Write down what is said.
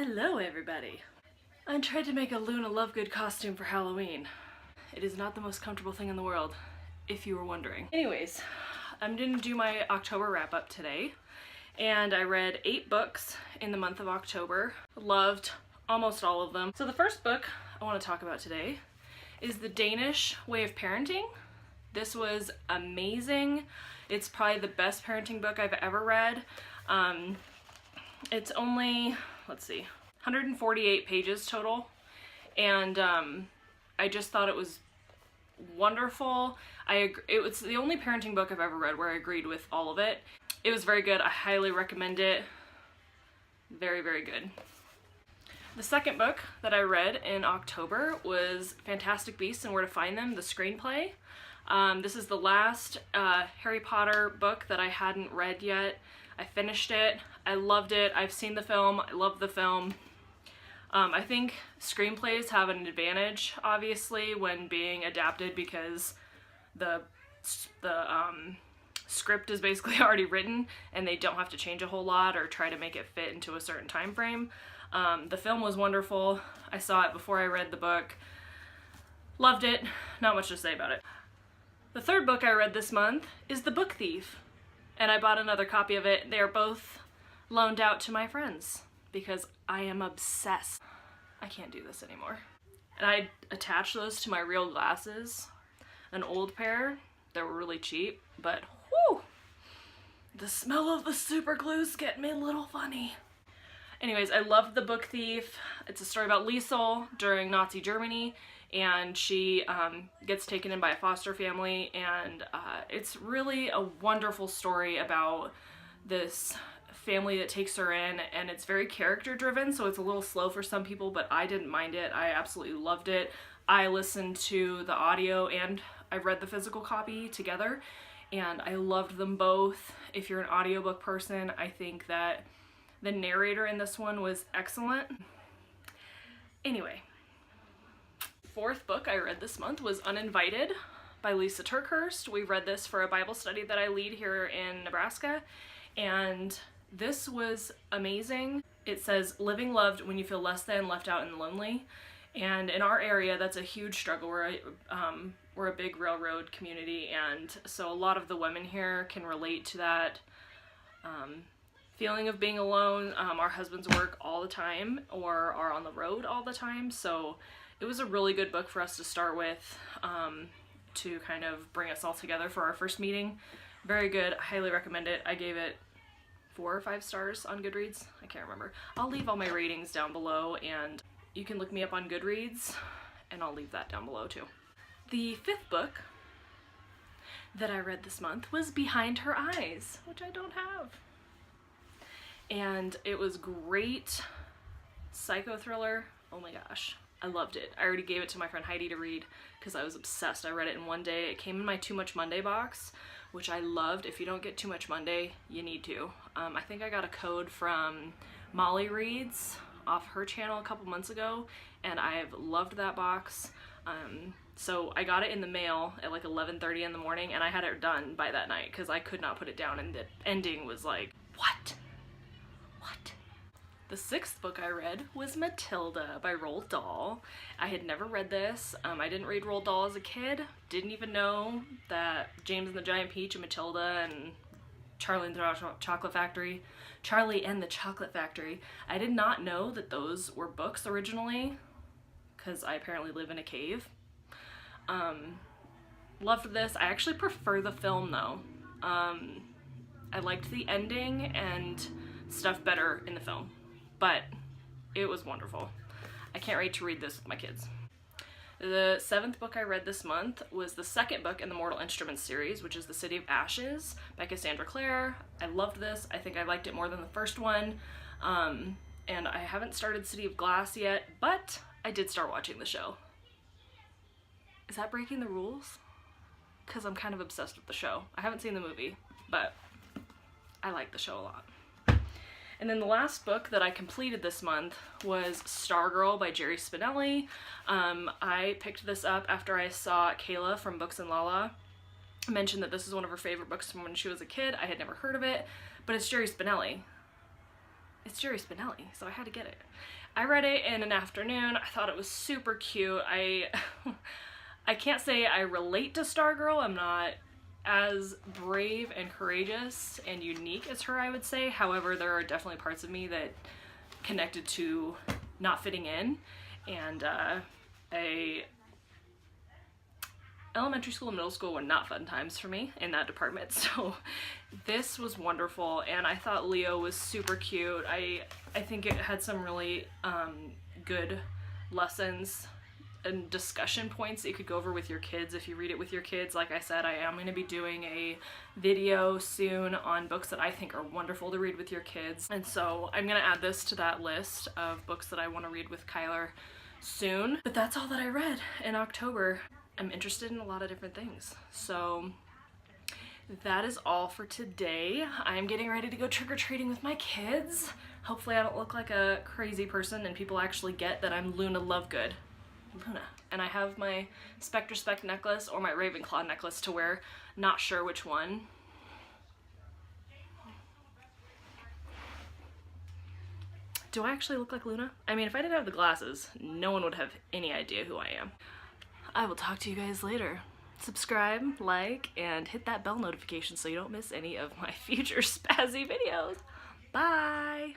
Hello everybody! I tried to make a Luna Lovegood costume for Halloween. It is not the most comfortable thing in the world, if you were wondering. Anyways, I'm gonna do my October wrap-up today, and I read 8 books in the month of October. Loved almost all of them. So the first book I want to talk about today is The Danish Way of Parenting. This was amazing. It's probably the best parenting book I've ever read. It's only, let's see, 148 pages total, and I just thought it was wonderful. It was the only parenting book I've ever read where I agreed with all of it. It was very good. I highly recommend it. Very, very good. The second book that I read in October was Fantastic Beasts and Where to Find Them, the screenplay. This is the last Harry Potter book that I hadn't read yet. I finished it. I loved it. I've seen the film. I love the film. I think screenplays have an advantage, obviously, when being adapted because the script is basically already written and they don't have to change a whole lot or try to make it fit into a certain time frame. The film was wonderful. I saw it before I read the book. Loved it. Not much to say about it. The third book I read this month is The Book Thief, and I bought another copy of it. They are both loaned out to my friends because I am obsessed. I can't do this anymore. And I attached those to my real glasses, an old pair. They were really cheap, but whew, the smell of the super glue's getting me a little funny. Anyways, I loved The Book Thief. It's a story about Liesel during Nazi Germany, and she gets taken in by a foster family, and it's really a wonderful story about this family that takes her in, and it's very character driven, so it's a little slow for some people, but I didn't mind it. I absolutely loved it. I listened to the audio and I read the physical copy together, and I loved them both. If you're an audiobook person, I think that the narrator in this one was excellent. Anyway, fourth book I read this month was Uninvited by Lisa Turkhurst. We read this for a Bible study that I lead here in Nebraska, and this was amazing. It says, living loved when you feel less than, left out, and lonely. And in our area, that's a huge struggle. We're a big railroad community, and so a lot of the women here can relate to that feeling of being alone. Our husbands work all the time or are on the road all the time, so it was a really good book for us to start with to kind of bring us all together for our first meeting. Very good. I highly recommend it. I gave it 4 or 5 stars on GoodReads. I can't remember. I'll leave all my ratings down below, and you can look me up on GoodReads, and I'll leave that down below too. The fifth book that I read this month was Behind Her Eyes, which I don't have. And it was great. Psycho thriller. Oh my gosh. I loved it. I already gave it to my friend Heidi to read because I was obsessed. I read it in one day. It came in my Too Much Monday box, which I loved. If you don't get Too Much Monday, you need to. I think I got a code from Molly Reads off her channel a couple months ago, and I've loved that box. So I got it in the mail at like 11:30 in the morning, and I had it done by that night because I could not put it down, and the ending was like, what? What? The sixth book I read was Matilda by Roald Dahl. I had never read this. I didn't read Roald Dahl as a kid. Didn't even know that James and the Giant Peach and Matilda and Charlie and the Chocolate Factory. I did not know that those were books originally because I apparently live in a cave. Loved this. I actually prefer the film though. I liked the ending and stuff better in the film, but it was wonderful. I can't wait to read this with my kids. The seventh book I read this month was the second book in the Mortal Instruments series, which is The City of Ashes by Cassandra Clare. I loved this. I think I liked it more than the first one. And I haven't started City of Glass yet, but I did start watching the show. Is that breaking the rules? Because I'm kind of obsessed with the show. I haven't seen the movie, but I like the show a lot. And then the last book that I completed this month was Stargirl by Jerry Spinelli. I picked this up after I saw Kayla from Books and Lala mention that this is one of her favorite books from when she was a kid. I had never heard of it, but it's Jerry Spinelli. it's Jerry Spinelli, so I had to get it. I read it in an afternoon. I thought it was super cute. I can't say I relate to Stargirl. I'm not as brave and courageous and unique as her, I would say. However, there are definitely parts of me that connected to not fitting in, and elementary school and middle school were not fun times for me in that department, so this was wonderful, and I thought Leo was super cute. I think it had some really good lessons and discussion points that you could go over with your kids if you read it with your kids. Like I said, I am going to be doing a video soon on books that I think are wonderful to read with your kids, and so I'm going to add this to that list of books that I want to read with Kyler soon. But that's all that I read in October. I'm interested in a lot of different things, so that is all for today. I'm getting ready to go trick-or-treating with my kids. Hopefully I don't look like a crazy person and people actually get that I'm Luna Lovegood. Luna. And I have my Spectre Spec necklace or my Ravenclaw necklace to wear. Not sure which one. Do I actually look like Luna? I mean, if I didn't have the glasses, no one would have any idea who I am. I will talk to you guys later. Subscribe, like, and hit that bell notification so you don't miss any of my future spazzy videos. Bye!